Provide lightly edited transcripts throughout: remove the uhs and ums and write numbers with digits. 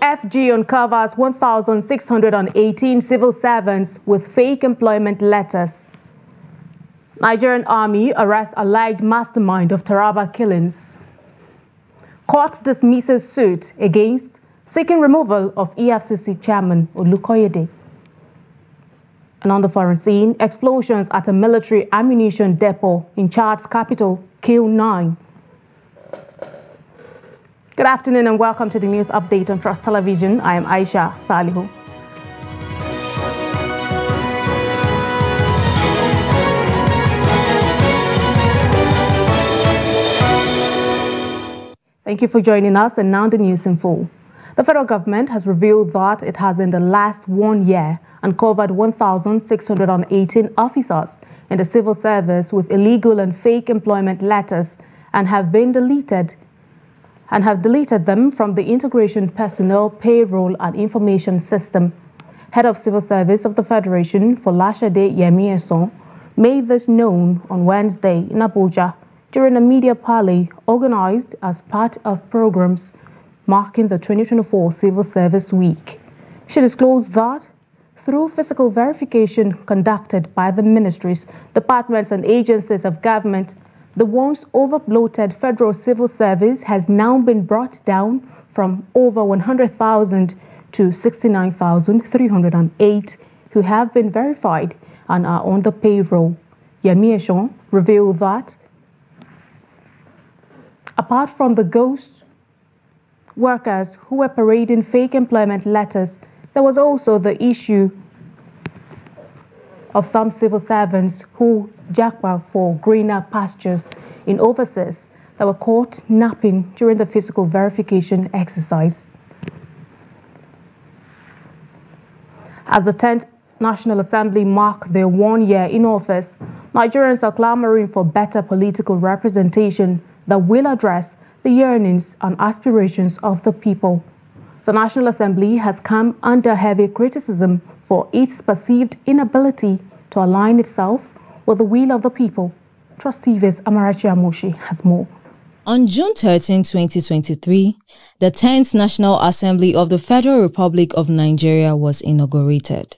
FG uncovers 1,618 civil servants with fake employment letters. Nigerian Army arrests alleged mastermind of Taraba killings. Court dismisses suit against seeking removal of EFCC chairman Olukoyede. And on the foreign scene, explosions at a military ammunition depot in Chad's capital kill 9. Good afternoon and welcome to the news update on Trust Television. I am Aisha Salihu. Thank you for joining us, and now the news in full. The federal government has revealed that it has in the last 1 year uncovered 1,618 officers in the civil service with illegal and fake employment letters and have deleted them from the Integration Personnel, Payroll and Information System. Head of Civil Service of the Federation, Folashade Yemi made this known on Wednesday in Abuja during a media parley organized as part of programs marking the 2024 Civil Service Week. She disclosed that through physical verification conducted by the ministries, departments and agencies of government, the once over-bloated federal civil service has now been brought down from over 100,000 to 69,308 who have been verified and are on the payroll. Yemi Eshon revealed that apart from the ghost workers who were parading fake employment letters, there was also the issue of some civil servants who jackpot for greener pastures in overseas that were caught napping during the physical verification exercise. As the 10th National Assembly marked their 1 year in office, Nigerians are clamoring for better political representation that will address the yearnings and aspirations of the people. The National Assembly has come under heavy criticism for its perceived inability to align itself with the will of the people. Trust TV's Amarachi Amoshi has more. On June 13, 2023, the 10th National Assembly of the Federal Republic of Nigeria was inaugurated.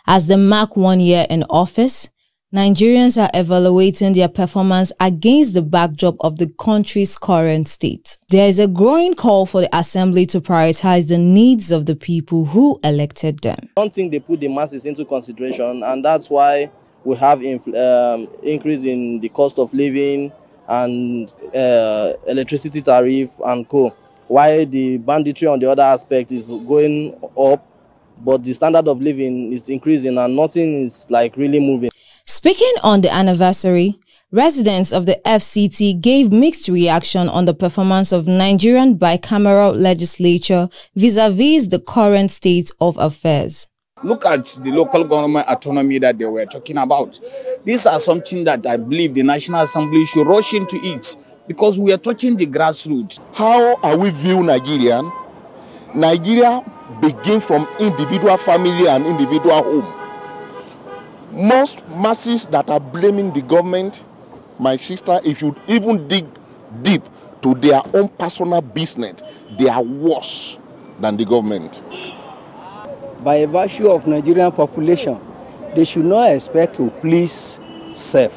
As they mark 1 year in office, Nigerians are evaluating their performance against the backdrop of the country's current state. There is a growing call for the assembly to prioritize the needs of the people who elected them. I don't think they put the masses into consideration, and that's why we have increase in the cost of living and electricity tariff and co. While the banditry on the other aspect is going up, but the standard of living is increasing and nothing is like really moving. Speaking on the anniversary, residents of the FCT gave mixed reaction on the performance of Nigerian bicameral legislature vis-a-vis the current state of affairs. Look at the local government autonomy that they were talking about. These are something that I believe the National Assembly should rush into it because we are touching the grassroots. How are we view Nigerian? Nigeria begins from individual family and individual home. Most masses that are blaming the government, my sister, if you even dig deep to their own personal business, they are worse than the government. By virtue of Nigerian population, they should not expect to please self.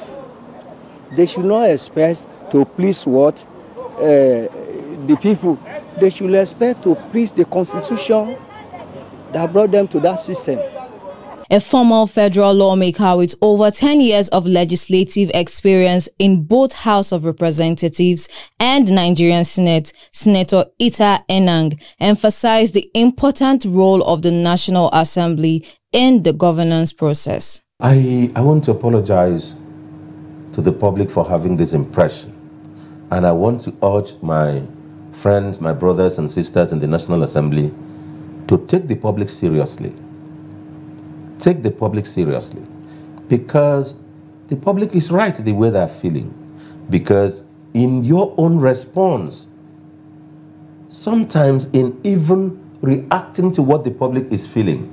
They should not expect to please what? The people. They should expect to please the constitution that brought them to that system. A former federal lawmaker with over 10 years of legislative experience in both House of Representatives and Nigerian Senate, Senator Ita Enang, emphasized the important role of the National Assembly in the governance process. I want to apologize to the public for having this impression, and I want to urge my friends, my brothers and sisters in the National Assembly to take the public seriously. Take the public seriously, because the public is right the way they're feeling. Because in your own response, sometimes in even reacting to what the public is feeling,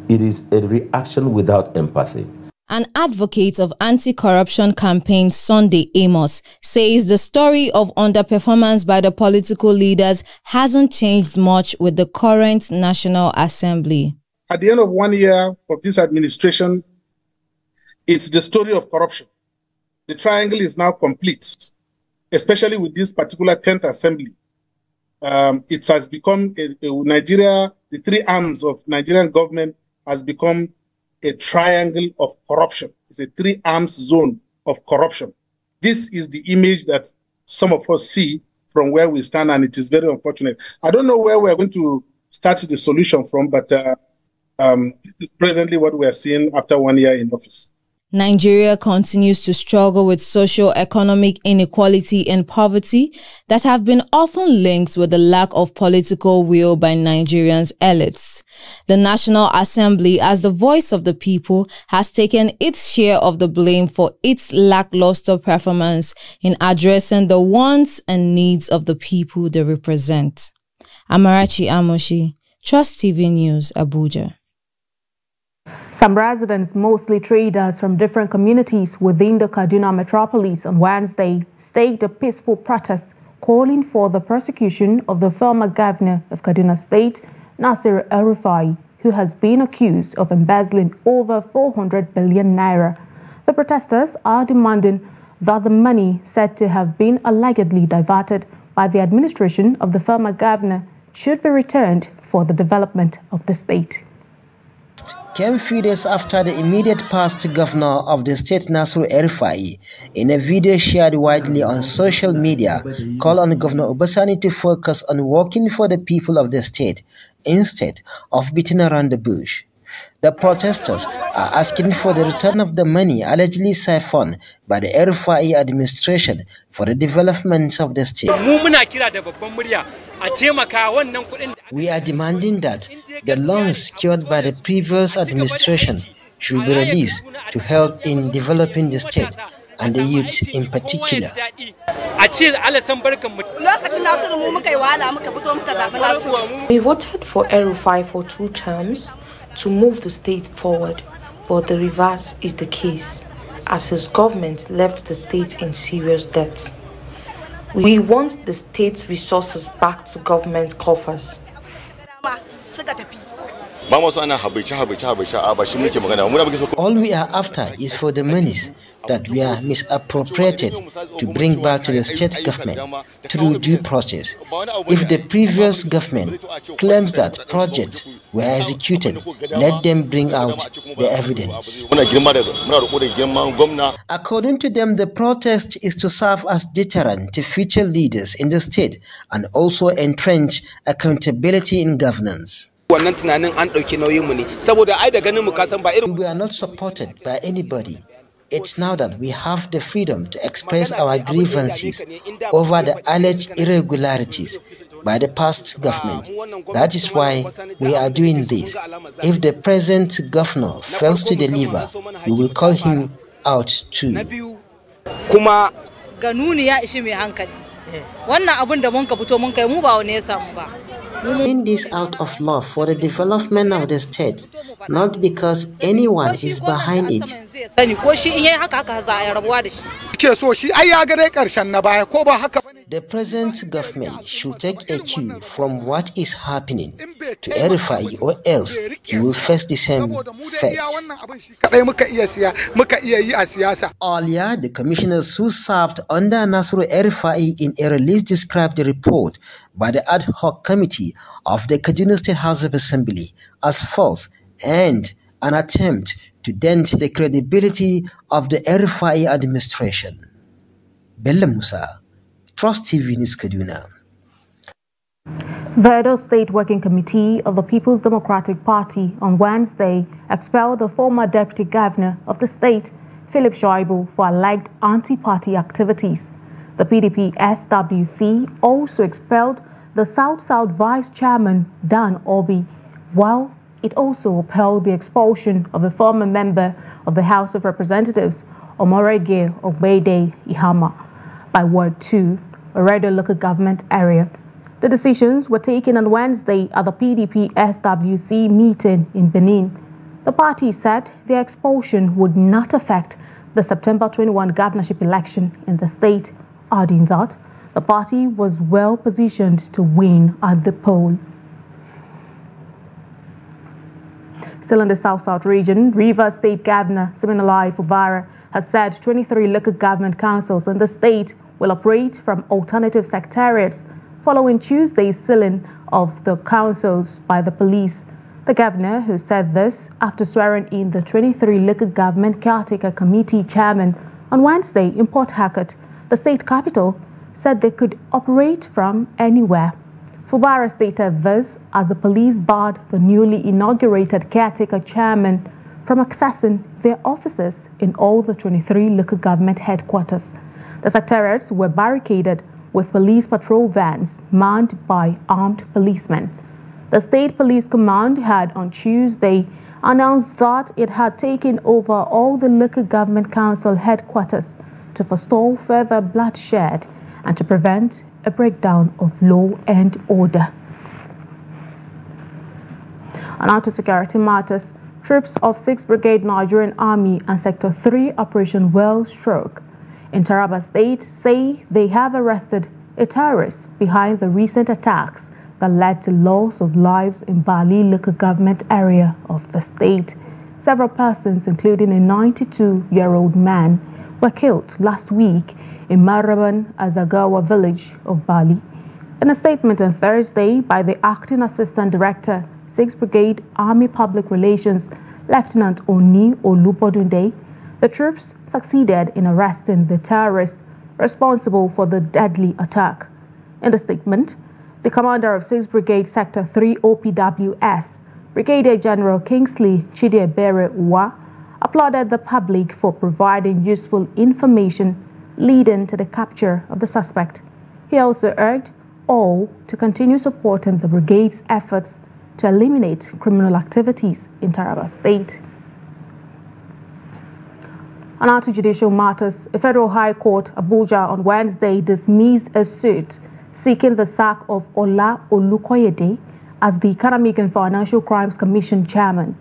it is a reaction without empathy. An advocate of anti-corruption campaign, Sunday Amos, says the story of underperformance by the political leaders hasn't changed much with the current National Assembly. At the end of 1 year of this administration, it's the story of corruption. The triangle is now complete, especially with this particular 10th Assembly. It has become Nigeria, the three arms of Nigerian government has become a triangle of corruption. It's a three-arms zone of corruption. This is the image that some of us see from where we stand, and it is very unfortunate. I don't know where we're going to start the solution from, but presently what we are seeing after 1 year in office. Nigeria continues to struggle with socio-economic inequality and poverty that have been often linked with the lack of political will by Nigerians' elites. The National Assembly, as the voice of the people, has taken its share of the blame for its lackluster performance in addressing the wants and needs of the people they represent. Amarachi Amoshi, Trust TV News, Abuja. Some residents, mostly traders from different communities within the Kaduna metropolis on Wednesday, staged a peaceful protest calling for the prosecution of the former governor of Kaduna State, Nasir El-Rufai, who has been accused of embezzling over 400 billion naira. The protesters are demanding that the money said to have been allegedly diverted by the administration of the former governor should be returned for the development of the state. Came few days after the immediate past governor of the state, Nasir El-Rufai, in a video shared widely on social media, called on Governor Obasani to focus on working for the people of the state instead of beating around the bush. The protesters are asking for the return of the money allegedly siphoned by the El-Rufai administration for the development of the state. We are demanding that the loans secured by the previous administration should be released to help in developing the state and the youth in particular. We voted for El-Rufai for 2 terms to move the state forward, but the reverse is the case, as his government left the state in serious debt. We want the state's resources back to government coffers. All we are after is for the monies that we are misappropriated to bring back to the state government through due process. If the previous government claims that projects were executed, let them bring out the evidence. According to them, the protest is to serve as deterrent to future leaders in the state and also entrench accountability in governance. We were not supported by anybody. It's now that we have the freedom to express our grievances over the alleged irregularities by the past government. That is why we are doing this. If the present governor fails to deliver, we will call him out too. Doing this out of love for the development of the state, not because anyone is behind it. The present government should take a cue from what is happening to El-Rufai, or else he will face the same fate. Earlier, the commissioners who served under Nasir El-Rufai in a release described the report by the ad hoc committee of the Kaduna State House of Assembly as false and an attempt to dent the credibility of the El-Rufai administration. Bello Musa, Trust TV News, Kaduna. The Edo State Working Committee of the People's Democratic Party on Wednesday expelled the former Deputy Governor of the state, Philip Shoaibu, for alleged anti-party activities. The PDP SWC also expelled the South-South Vice Chairman, Dan Obi, while it also upheld the expulsion of a former member of the House of Representatives, Omorege Ogbede Ihama, by Ward 2, Oredo local government area. The decisions were taken on Wednesday at the PDP SWC meeting in Benin. The party said the expulsion would not affect the September 21 governorship election in the state, adding that the party was well positioned to win at the poll. Still in the South-South region, Rivers State Governor Siminalayi Fubara has said 23 local government councils in the state will operate from alternative secretariats following Tuesday's sealing of the councils by the police. The governor, who said this after swearing in the 23 local government caretaker committee chairman on Wednesday in Port Harcourt, the state capital, said they could operate from anywhere. Fubara stated this as the police barred the newly inaugurated caretaker chairman from accessing their offices in all the 23 local government headquarters. The secretariats were barricaded with police patrol vans manned by armed policemen. The State Police Command had on Tuesday announced that it had taken over all the local government council headquarters to forestall further bloodshed and to prevent a breakdown of law and order. And now to security matters. Troops of 6th Brigade Nigerian Army and Sector 3 Operation Wellstroke in Taraba State say they have arrested a terrorist behind the recent attacks that led to loss of lives in Bali local government area of the state. Several persons, including a 92-year-old man, were killed last week in Maraban Azagawa village of Bali. In a statement on Thursday by the Acting Assistant Director, 6th Brigade Army Public Relations, Lieutenant Oni Olubodunde, the troops succeeded in arresting the terrorist responsible for the deadly attack. In the statement, the commander of 6th Brigade Sector 3 OPWS, Brigadier General Kingsley Chidiebere Uwa, applauded the public for providing useful information leading to the capture of the suspect. He also urged all to continue supporting the brigade's efforts to eliminate criminal activities in Taraba State. And now to judicial matters. A federal high court, Abuja, on Wednesday dismissed a suit seeking the sack of Ola Olukoyede as the Economic and Financial Crimes Commission chairman.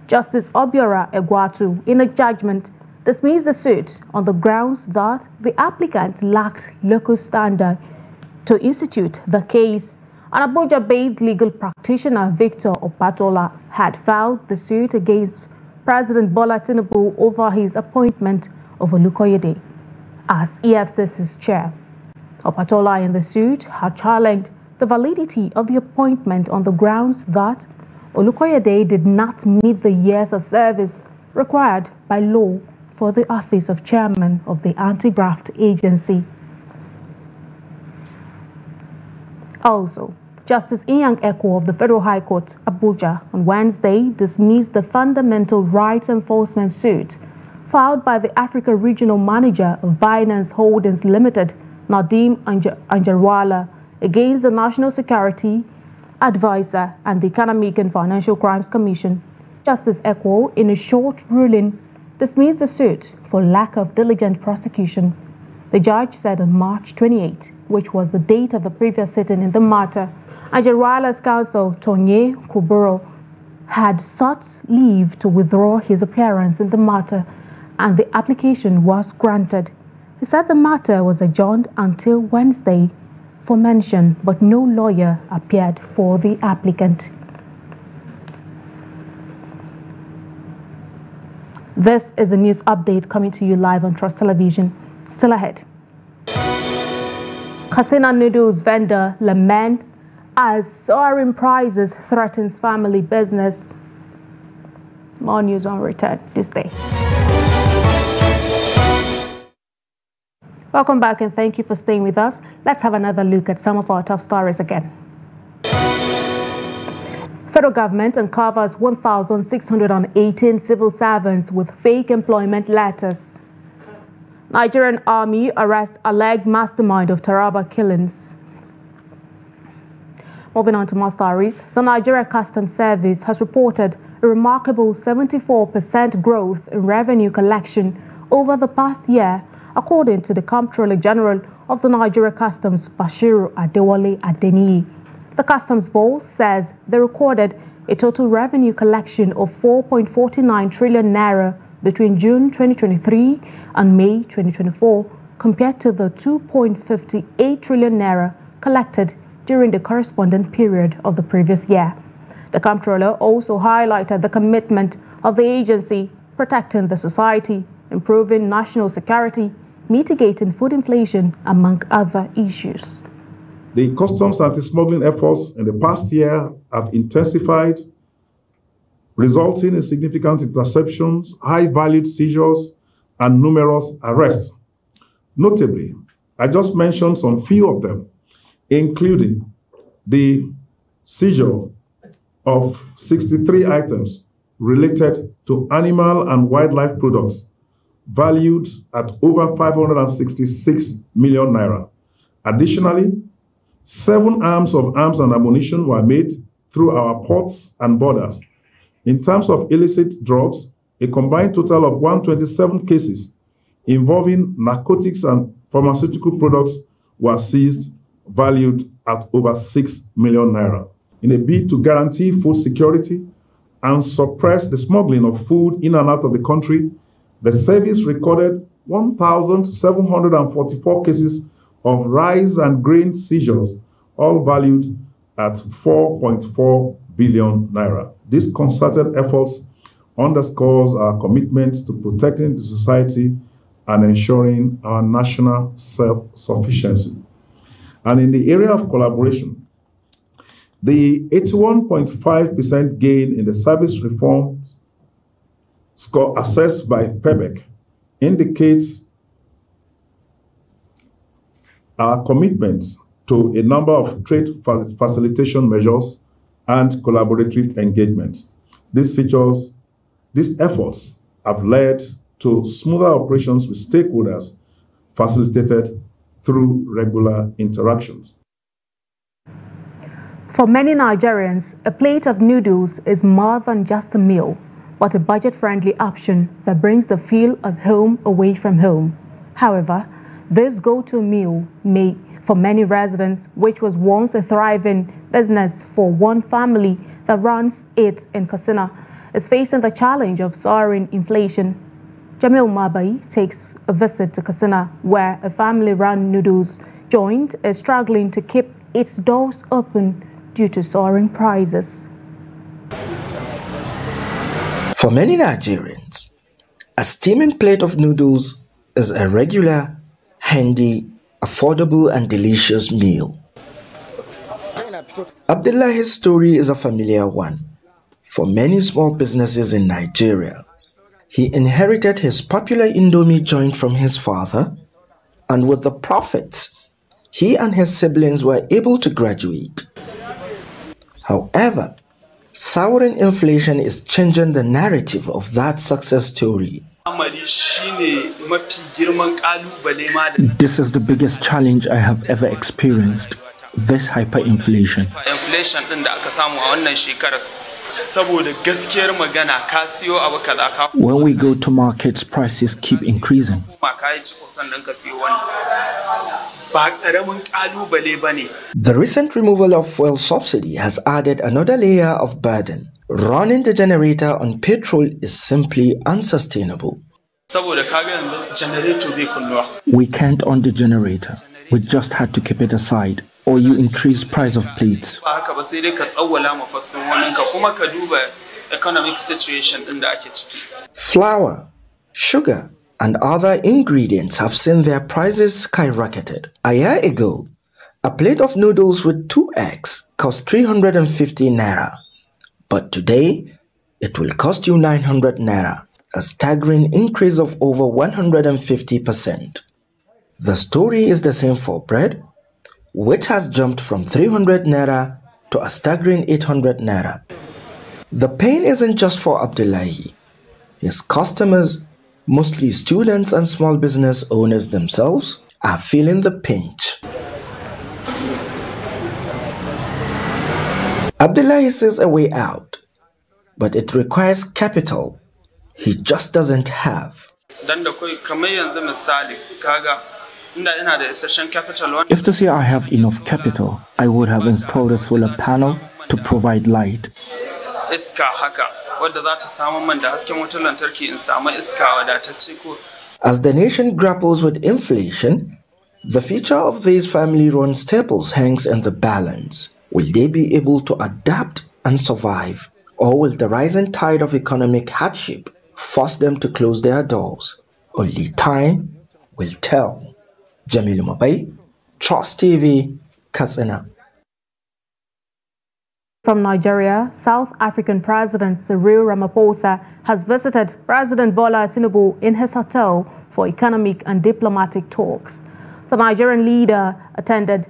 Justice Obiora Egwatu, in a judgment, dismissed the suit on the grounds that the applicant lacked local standard to institute the case. An Abuja-based legal practitioner, Victor Opatola, had filed the suit against President Bola Tinubu over his appointment of Olukoyede as EFCC's chair. Opatola in the suit had challenged the validity of the appointment on the grounds that Olukoyede did not meet the years of service required by law for the office of chairman of the anti-graft agency. Also, Justice Inyang Eko of the Federal High Court, Abuja, on Wednesday dismissed the fundamental rights enforcement suit filed by the Africa Regional Manager of Binance Holdings Limited, Nadeem Anjarwala, against the National Security Advisor and the Economic and Financial Crimes Commission. Justice Eko, in a short ruling, dismissed the suit for lack of diligent prosecution. The judge said on March 28, which was the date of the previous sitting in the matter, Anjarwala's counsel, Tonye Kuburo, had sought leave to withdraw his appearance in the matter, and the application was granted. He said the matter was adjourned until Wednesday for mention, but no lawyer appeared for the applicant. This is a news update coming to you live on Trust Television. Still ahead. Kasina noodles vendor laments as soaring prices threatens family business. More news on return this day. Welcome back and thank you for staying with us. Let's have another look at some of our top stories again. Federal government uncovers 1,618 civil servants with fake employment letters. Nigerian Army arrests alleged mastermind of Taraba killings. Moving on to more stories, the Nigeria Customs Service has reported a remarkable 74% growth in revenue collection over the past year, according to the Comptroller General of the Nigeria Customs, Bashiru Adewale Adeniyi. The Customs Board says they recorded a total revenue collection of 4.49 trillion naira between June 2023 and May 2024, compared to the 2.58 trillion naira collected during the corresponding period of the previous year. The comptroller also highlighted the commitment of the agency protecting the society, improving national security, mitigating food inflation, among other issues. The customs anti-smuggling efforts in the past year have intensified, resulting in significant interceptions, high-valued seizures, and numerous arrests. Notably, I just mentioned some few of them, including the seizure of 63 items related to animal and wildlife products valued at over 566 million naira. Additionally, 7 arms of arms and ammunition were made through our ports and borders. In terms of illicit drugs, a combined total of 127 cases involving narcotics and pharmaceutical products were seized, valued at over 6 million naira. In a bid to guarantee food security and suppress the smuggling of food in and out of the country, the service recorded 1,744 cases of rice and grain seizures, all valued at 4.4 billion naira. This concerted efforts underscores our commitment to protecting the society and ensuring our national self-sufficiency. And in the area of collaboration, the 81.5% gain in the service reforms score assessed by PEBEC indicates our commitment to a number of trade facilitation measures and collaborative engagements. These efforts have led to smoother operations with stakeholders, facilitated through regular interactions. For many Nigerians, a plate of noodles is more than just a meal, but a budget-friendly option that brings the feel of home away from home. However, this go-to meal may, for many residents, which was once a thriving business for one family that runs it in Katsina, is facing the challenge of soaring inflation. Jamil Mabai takes a visit to Katsina, where a family-run noodles joint is struggling to keep its doors open due to soaring prices. For many Nigerians, a steaming plate of noodles is a regular, handy, affordable and delicious meal. Abdullahi's story is a familiar one for many small businesses in Nigeria. He inherited his popular Indomie joint from his father, and with the profits, he and his siblings were able to graduate. However, soaring inflation is changing the narrative of that success story. This is the biggest challenge I have ever experienced, this hyperinflation. When we go to markets, prices keep increasing. The recent removal of fuel subsidy has added another layer of burden. Running the generator on petrol is simply unsustainable. We can't on the generator. We just had to keep it aside, or you increase price of plates. Flour, sugar, and other ingredients have seen their prices skyrocketed. A year ago, a plate of noodles with 2 eggs cost 350 naira. But today, it will cost you 900 naira, a staggering increase of over 150%. The story is the same for bread, which has jumped from 300 naira to a staggering 800 naira. The pain isn't just for Abdullahi. His customers, mostly students and small business owners themselves, are feeling the pinch. Abdullahi sees a way out, but it requires capital he just doesn't have. If to say I have enough capital, I would have installed a solar panel to provide light. iska haka wadda za ta samu man da hasken wutar lantarki in samu iska wadatacce ko. As the nation grapples with inflation, the future of these family-run staples hangs in the balance. Will they be able to adapt and survive, or will the rising tide of economic hardship force them to close their doors? Only time will tell. Jamilu Mabai, Trust TV, Katsina. From Nigeria, South African President Cyril Ramaphosa has visited President Bola Tinubu in his hotel for economic and diplomatic talks. The Nigerian leader attended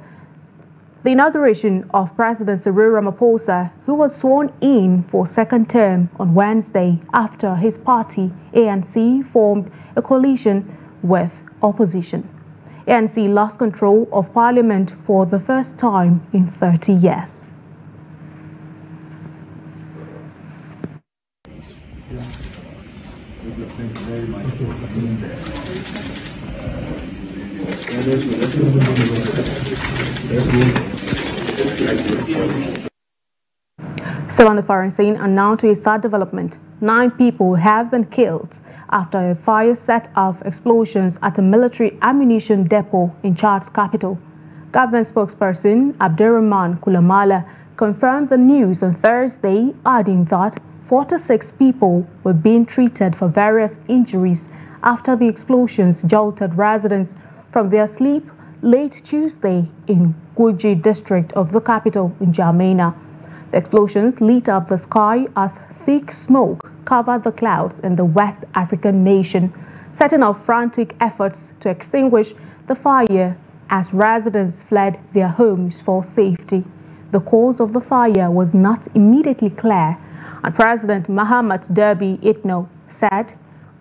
the inauguration of President Cyril Ramaphosa, who was sworn in for second term on Wednesday after his party, ANC, formed a coalition with opposition. ANC lost control of parliament for the first time in 30 years. So on the foreign scene, and now to a sad development. 9 people have been killed after a fire set off explosions at a military ammunition depot in Chad's capital. Government spokesperson Abdurrahman Kulamala confirmed the news on Thursday, adding that 46 people were being treated for various injuries after the explosions jolted residents from their sleep late Tuesday in Guji district of the capital in Jamena. The explosions lit up the sky as thick smoke covered the clouds in the West African nation, setting off frantic efforts to extinguish the fire as residents fled their homes for safety. The cause of the fire was not immediately clear, and President Mahamat Derby Itno said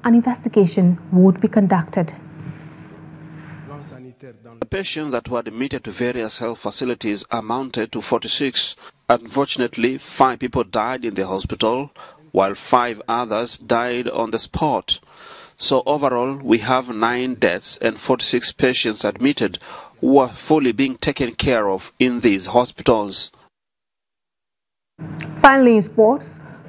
an investigation would be conducted. The patients that were admitted to various health facilities amounted to 46. Unfortunately, 5 people died in the hospital, while 5 others died on the spot. So overall, we have 9 deaths and 46 patients admitted who are fully being taken care of in these hospitals. Finally, in sports,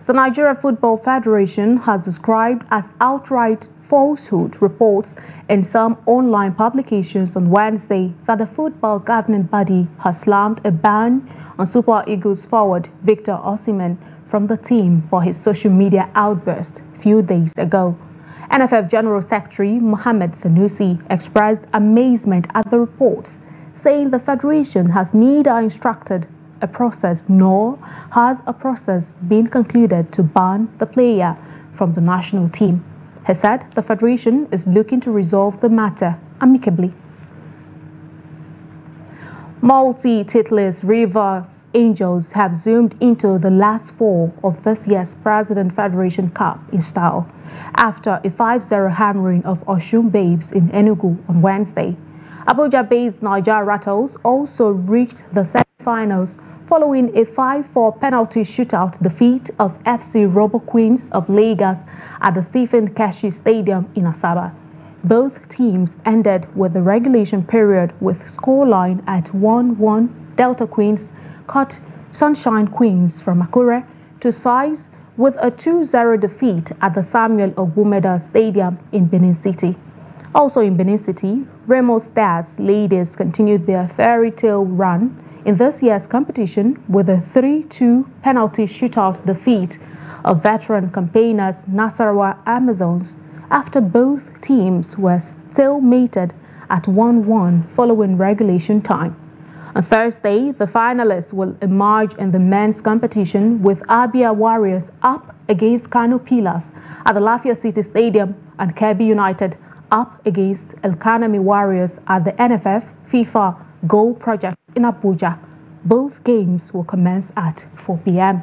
the Nigeria Football Federation has described as outright falsehood reports in some online publications on Wednesday that the football governing body has slammed a ban on Super Eagles forward Victor Osimhen from the team for his social media outburst a few days ago. NFF General Secretary Mohammed Sanusi expressed amazement at the reports, saying the Federation has neither instructed a process nor has a process been concluded to ban the player from the national team. He said the Federation is looking to resolve the matter amicably. Multi-titlers Rivers Angels have zoomed into the last 4 of this year's President Federation Cup in style after a 5-0 hammering of Oshun Babes in Enugu on Wednesday. Abuja-based Niger Rattles also reached the semi-finals following a 5-4 penalty shootout defeat of FC Robo Queens of Lagos at the Stephen Keshi Stadium in Asaba. Both teams ended with the regulation period with scoreline at 1-1. Delta Queens cut Sunshine Queens from Akure to size with a 2-0 defeat at the Samuel Ogumeda Stadium in Benin City. Also in Benin City, Remo Stars ladies continued their fairy tale run in this year's competition with a 3-2 penalty shootout defeat of veteran campaigners Nasarawa Amazons after both teams were still mated at 1-1 following regulation time. On Thursday, the finalists will emerge in the men's competition with Abia Warriors up against Kano Pillars at the Lafayette City Stadium and Kebbi United up against El Kanami Warriors at the NFF FIFA Goal Project in Abuja. Both games will commence at 4 p.m.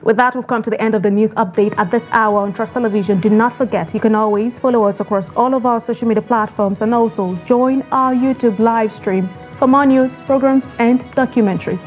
With that, we've come to the end of the news update at this hour on Trust Television. Do not forget, you can always follow us across all of our social media platforms and also join our YouTube live stream for more news, programs, and documentaries.